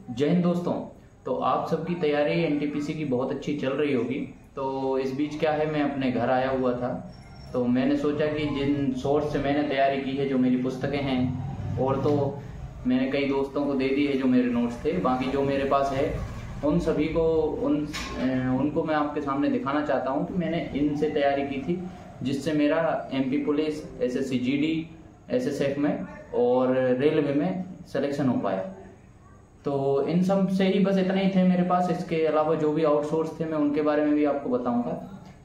जय हिंद दोस्तों। तो आप सबकी तैयारी एनटीपीसी की बहुत अच्छी चल रही होगी। तो इस बीच क्या है, मैं अपने घर आया हुआ था, तो मैंने सोचा कि जिन सोर्स से मैंने तैयारी की है, जो मेरी पुस्तकें हैं, और तो मैंने कई दोस्तों को दे दी है जो मेरे नोट्स थे, बाकी जो मेरे पास है उन सभी को उनको मैं आपके सामने दिखाना चाहता हूँ कि मैंने इनसे तैयारी की थी, जिससे मेरा MP police, SSC GD, SSF में और रेलवे में सिलेक्शन हो पाया। तो इन सब से ही बस इतना ही थे मेरे पास। इसके अलावा जो भी आउटसोर्स थे मैं उनके बारे में भी आपको बताऊंगा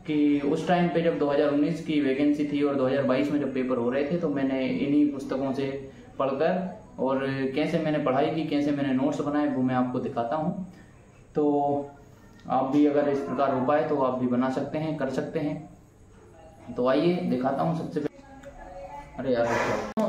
कि उस टाइम पे जब 2019 की वैकेंसी थी और 2022 में जब पेपर हो रहे थे, तो मैंने इन्हीं पुस्तकों से पढ़कर और कैसे मैंने पढ़ाई की, कैसे मैंने नोट्स बनाए, वो मैं आपको दिखाता हूँ। तो आप भी अगर इस प्रकार हो पाए तो आप भी बना सकते हैं, कर सकते हैं। तो आइए दिखाता हूँ।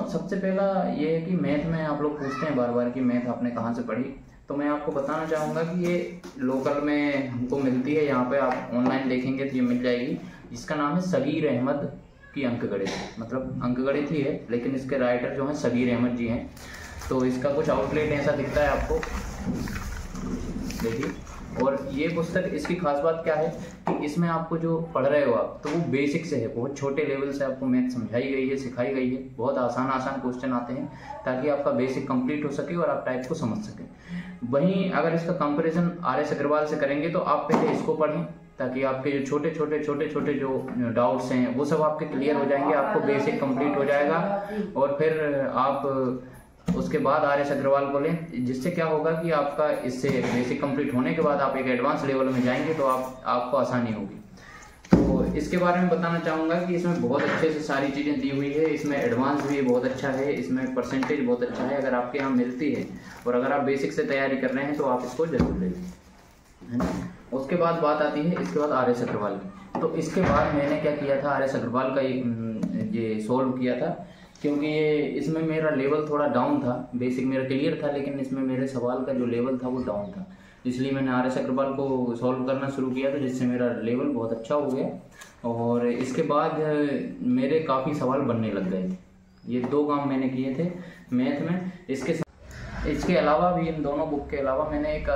सबसे पहला ये है कि मैथ में आप लोग पूछते हैं बार बार कि मैथ आपने कहाँ से पढ़ी, तो मैं आपको बताना चाहूँगा कि ये लोकल में हमको मिलती है। यहाँ पे आप ऑनलाइन देखेंगे तो ये मिल जाएगी। इसका नाम है सगीर अहमद की अंकगणित, मतलब अंकगणित ही है, लेकिन इसके राइटर जो हैं सगीर अहमद जी हैं। तो इसका कुछ आउटलेट ऐसा दिखता है आपको, देखिए। और ये पुस्तक, इसकी खास बात क्या है कि इसमें आपको जो पढ़ रहे हो आप, तो वो बेसिक से है, बहुत छोटे लेवल से आपको मैथ समझाई गई है, सिखाई गई है। बहुत आसान क्वेश्चन आते हैं ताकि आपका बेसिक कंप्लीट हो सके और आप टाइप को समझ सकें। वहीं अगर इसका कंपैरिजन आर.एस. अग्रवाल से करेंगे तो आप पहले इसको पढ़ें, ताकि आपके जो छोटे छोटे जो डाउट्स हैं वो सब आपके क्लियर हो जाएंगे, आपको बेसिक कंप्लीट हो जाएगा। और फिर आप उसके बाद आर.एस. अग्रवाल को लें, जिससे क्या होगा कि आपका इससे बेसिक कंप्लीट होने के बाद आप एक एडवांस लेवल में जाएंगे तो आपको आसानी होगी। तो इसके बारे में बताना चाहूँगा कि इसमें बहुत अच्छे से सारी चीज़ें दी हुई है। इसमें एडवांस भी बहुत अच्छा है, इसमें परसेंटेज बहुत अच्छा है। अगर आपके यहाँ मिलती है और अगर आप बेसिक से तैयारी कर रहे हैं तो आप इसको जरूर ले लें, है ना। उसके बाद बात आती है इसके बाद आर.एस. अग्रवाल की। तो इसके बाद मैंने क्या किया था, आर.एस. अग्रवाल का ये सोल्व किया था, क्योंकि ये इसमें मेरा लेवल थोड़ा डाउन था। बेसिक मेरा क्लियर था, लेकिन इसमें मेरे सवाल का जो लेवल था वो डाउन था, इसलिए मैंने आर.एस. अग्रवाल को सॉल्व करना शुरू किया था, जिससे मेरा लेवल बहुत अच्छा हो गया। और इसके बाद मेरे काफ़ी सवाल बनने लग गए थे। ये 2 काम मैंने किए थे मैथ में। इसके अलावा भी, इन दोनों बुक के अलावा, मैंने एक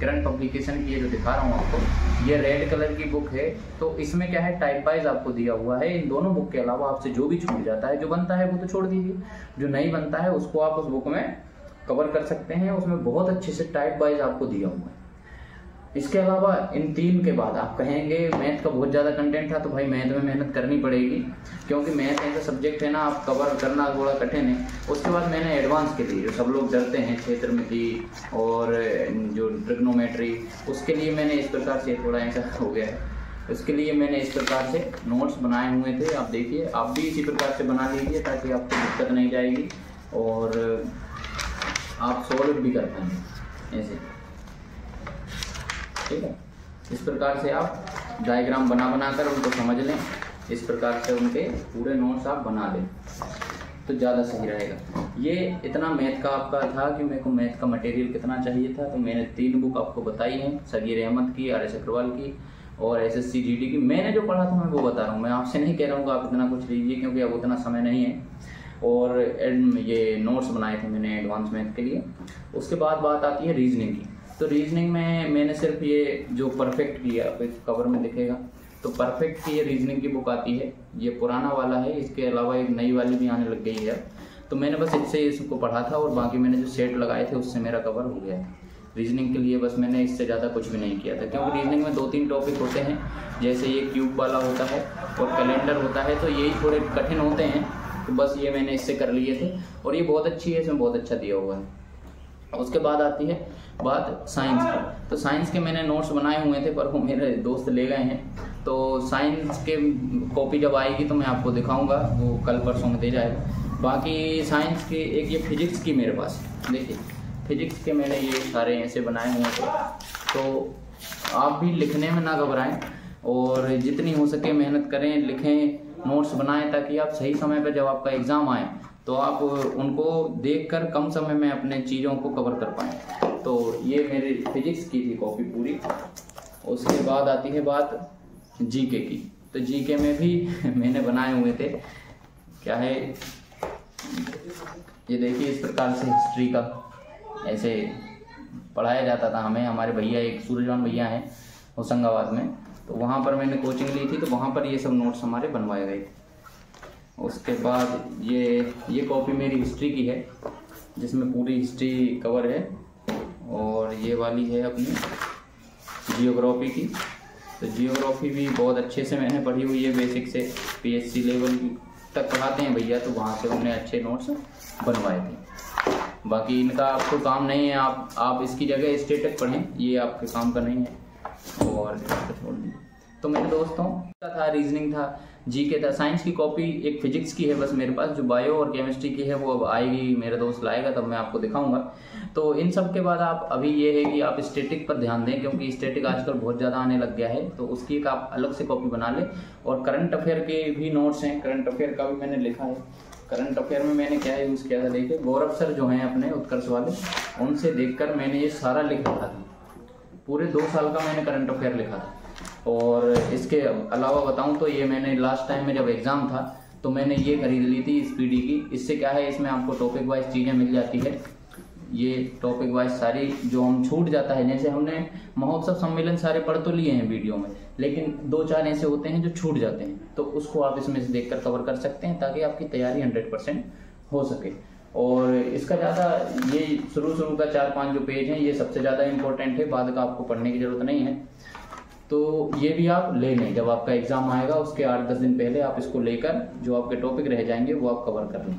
करंट पब्लिकेशन की है जो दिखा रहा हूँ आपको। ये रेड कलर की बुक है। तो इसमें क्या है, टाइप वाइज आपको दिया हुआ है। इन दोनों बुक के अलावा आपसे जो भी छूट जाता है, जो बनता है वो तो छोड़ दीजिए, जो नहीं बनता है उसको आप उस बुक में कवर कर सकते हैं। उसमें बहुत अच्छे से टाइप वाइज आपको दिया हुआ है। इसके अलावा इन 3 के बाद आप कहेंगे मैथ का बहुत ज़्यादा कंटेंट था, तो भाई मैथ में मेहनत करनी पड़ेगी, क्योंकि मैथ ऐसा सब्जेक्ट है ना, आप कवर करना थोड़ा कठिन है। उसके बाद मैंने एडवांस के लिए, जो सब लोग डरते हैं, क्षेत्रमिति और जो ट्रिग्नोमेट्री, उसके लिए मैंने इस प्रकार से, थोड़ा ऐसा हो गया है, उसके लिए मैंने इस प्रकार से नोट्स बनाए हुए थे। आप देखिए, आप भी इसी प्रकार से बना लीजिए ताकि आपको दिक्कत नहीं जाएगी और आप सॉल्व भी कर पाएंगे ऐसे, ठीक है। इस प्रकार से आप डायग्राम बना कर उनको समझ लें। इस प्रकार से उनके पूरे नोट्स आप बना लें तो ज़्यादा सही रहेगा। ये इतना मैथ का आपका था कि मेरे को मैथ का मटेरियल कितना चाहिए था, तो मैंने 3 बुक आपको बताई हैं, सगीर अहमद की, आर.एस. अग्रवाल की और एसएससी जीडी की। मैंने जो पढ़ा था मैं वो बता रहा हूँ, मैं आपसे नहीं कह रहा हूँ कि आप इतना कुछ लीजिए, क्योंकि अब उतना समय नहीं है। और ये नोट्स बनाए थे मैंने एडवांस मैथ के लिए। उसके बाद बात आती है रीजनिंग की। तो रीजनिंग में मैंने सिर्फ ये जो परफेक्ट की, आपको कवर में दिखेगा, तो परफेक्ट की ये रीजनिंग की बुक आती है। ये पुराना वाला है, इसके अलावा एक नई वाली भी आने लग गई है। तो मैंने बस इससे इसको पढ़ा था और बाकी मैंने जो सेट लगाए थे उससे मेरा कवर हो गया है। रीजनिंग के लिए बस मैंने इससे ज़्यादा कुछ भी नहीं किया था, क्योंकि रीजनिंग में 2-3 टॉपिक होते हैं, जैसे ये क्यूब वाला होता है और कैलेंडर होता है, तो यही थोड़े कठिन होते हैं। तो बस ये मैंने इससे कर लिए थे और ये बहुत अच्छी है, इसमें बहुत अच्छा दिया हुआ है। उसके बाद आती है बात साइंस की। तो साइंस के मैंने नोट्स बनाए हुए थे, पर वो मेरे दोस्त ले गए हैं। तो साइंस के कॉपी जब आएगी तो मैं आपको दिखाऊंगा, वो कल परसों में दे जाएगा। बाकी साइंस के एक ये फिजिक्स की मेरे पास, देखिए फिजिक्स के मैंने ये सारे ऐसे बनाए हुए थे। तो आप भी लिखने में ना घबराएं और जितनी हो सके मेहनत करें, लिखें, नोट्स बनाएं, ताकि आप सही समय पर जब आपका एग्ज़ाम आए तो आप उनको देखकर कम समय में अपने चीज़ों को कवर कर पाएँ। तो ये मेरी फिजिक्स की थी कॉपी पूरी। उसके बाद आती है बात जीके की। तो जीके में भी मैंने बनाए हुए थे, क्या है ये देखिए, इस प्रकार से हिस्ट्री का ऐसे पढ़ाया जाता था हमें, हमारे भैया एक सूरजवान भैया हैं होशंगाबाद में, तो वहाँ पर मैंने कोचिंग ली थी, तो वहाँ पर ये सब नोट्स हमारे बनवाए गए थे। उसके बाद ये कॉपी मेरी हिस्ट्री की है, जिसमें पूरी हिस्ट्री कवर है, और ये वाली है अपनी जियोग्राफी की। तो जियोग्राफी भी बहुत अच्छे से मैंने पढ़ी हुई है, बेसिक से PSC लेवल तक पढ़ाते हैं भैया, तो वहाँ से हमने अच्छे नोट्स बनवाए थे। बाकी इनका आपको काम नहीं है, आप इसकी जगह स्टेटिक पढ़ें, ये आपके काम का नहीं है। और छोड़ दीजिए। तो मेरे दोस्तों का था, रीजनिंग था, GK था, साइंस की कॉपी एक फिजिक्स की है बस मेरे पास, जो बायो और केमिस्ट्री की है वो अब आएगी, मेरा दोस्त लाएगा तब मैं आपको दिखाऊंगा। तो इन सब के बाद आप अभी ये है कि आप स्टैटिक पर ध्यान दें, क्योंकि स्टैटिक आजकल बहुत ज़्यादा आने लग गया है, तो उसकी एक आप अलग से कॉपी बना लें। और करंट अफेयर के भी नोट्स हैं, करंट अफेयर का भी मैंने लिखा है। करंट अफेयर में मैंने क्या यूज़ किया था, देखिए गौरव सर जो हैं अपने उत्कर्ष वाले, उनसे देखकर मैंने ये सारा लिख रखा था। पूरे 2 साल का मैंने करंट अफेयर लिखा था। और इसके अलावा बताऊं तो ये मैंने लास्ट टाइम में जब एग्ज़ाम था तो मैंने ये खरीद ली थी स्पीडी की। इससे क्या है, इसमें आपको टॉपिक वाइज चीज़ें मिल जाती है, ये टॉपिक वाइज सारी जो हम छूट जाता है, जैसे हमने महोत्सव सम्मेलन सारे पढ़ तो लिए हैं वीडियो में, लेकिन 2-4 ऐसे होते हैं जो छूट जाते हैं, तो उसको आप इसमें से देखकर कवर कर सकते हैं, ताकि आपकी तैयारी 100% हो सके। और इसका ज़्यादा ये शुरू का 4-5 जो पेज हैं ये सबसे ज़्यादा इंपॉर्टेंट है, बाद का आपको पढ़ने की ज़रूरत नहीं है। तो ये भी आप ले लें, जब आपका एग्ज़ाम आएगा उसके 8-10 दिन पहले आप इसको लेकर जो आपके टॉपिक रह जाएंगे वो आप कवर कर लें,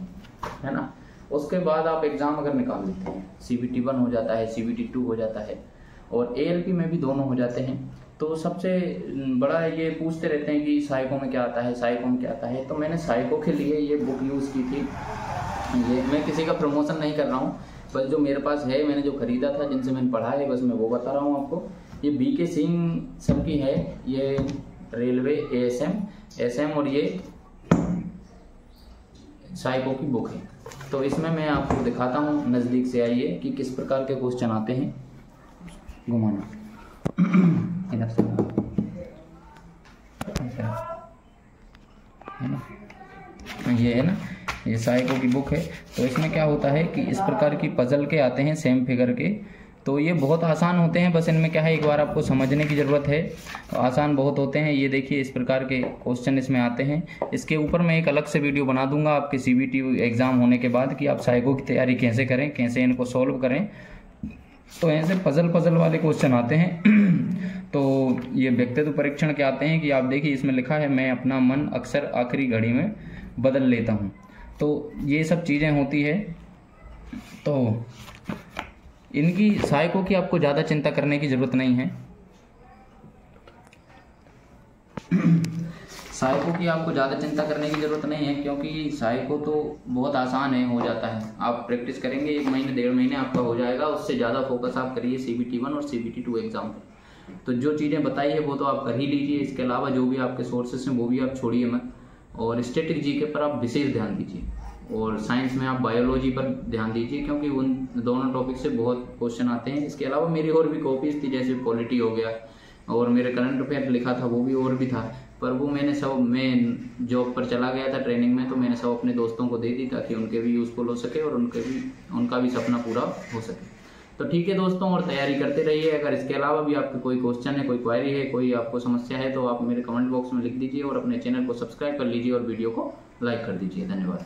है ना। उसके बाद आप एग्ज़ाम अगर निकाल लेते हैं, CBT 1 हो जाता है, CBT 2 हो जाता है, और ALP में भी दोनों हो जाते हैं। तो सबसे बड़ा ये पूछते रहते हैं कि साइको में क्या आता है, साइको में क्या आता है, तो मैंने साइको के लिए ये बुक यूज़ की थी। ये मैं किसी का प्रमोशन नहीं कर रहा हूँ, बस जो मेरे पास है, मैंने जो खरीदा था, जिनसे मैंने पढ़ा है, बस मैं वो बता रहा हूँ आपको। ये BK सिंह सर की है, ये रेलवे ASM और ये साइको की बुक है। तो इसमें मैं आपको दिखाता हूँ, नज़दीक से आइए, कि किस प्रकार के क्वेश्चन आते हैं। घुमाना इधर से है ना, ये है ना, ये साइको की बुक है। तो इसमें क्या होता है कि इस प्रकार की पजल के आते हैं सेम फिगर के, तो ये बहुत आसान होते हैं, बस इनमें क्या है, एक बार आपको समझने की ज़रूरत है, आसान बहुत होते हैं। ये देखिए इस प्रकार के क्वेश्चन इसमें आते हैं। इसके ऊपर मैं एक अलग से वीडियो बना दूंगा आपके CBT एग्ज़ाम होने के बाद, कि आप साइको की तैयारी कैसे करें, कैसे इनको सॉल्व करें। तो ऐसे पजल वाले क्वेश्चन आते हैं। तो ये व्यक्तित्व परीक्षण के आते हैं कि आप देखिए इसमें लिखा है, मैं अपना मन अक्सर आखिरी घड़ी में बदल लेता हूँ। तो ये सब चीज़ें होती है। तो इनकी साइको की आपको ज़्यादा चिंता करने की ज़रूरत नहीं है। साइको की आपको ज़्यादा चिंता करने की ज़रूरत नहीं है, क्योंकि साइको तो बहुत आसान है, हो जाता है। आप प्रैक्टिस करेंगे 1 महीने 1.5 महीने आपका हो जाएगा। उससे ज़्यादा फोकस आप करिए CBT 1 और CBT 2 एग्ज़ाम पर। तो जो चीज़ें बताई है वो तो आप कर ही लीजिए, इसके अलावा जो भी आपके सोर्सेस हैं वो भी आप छोड़िए मत। और स्टैटिक GK पर आप विशेष ध्यान दीजिए, और साइंस में आप बायोलॉजी पर ध्यान दीजिए, क्योंकि उन दोनों टॉपिक से बहुत क्वेश्चन आते हैं। इसके अलावा मेरी और भी कॉपीज थी, जैसे पॉलिटी हो गया, और मेरे करंट अफेयर लिखा था वो भी और भी था, पर वो मैंने सब, मैं जॉब पर चला गया था ट्रेनिंग में, तो मैंने सब अपने दोस्तों को दे दी, ताकि उनके भी यूज़फुल हो सके और उनका भी सपना पूरा हो सके। तो ठीक है दोस्तों, और तैयारी करते रहिए। अगर इसके अलावा भी आपके कोई क्वेश्चन है, कोई क्वेरी है, कोई आपको समस्या है, तो आप मेरे कमेंट बॉक्स में लिख दीजिए, और अपने चैनल को सब्सक्राइब कर लीजिए और वीडियो को लाइक कर दीजिए। धन्यवाद।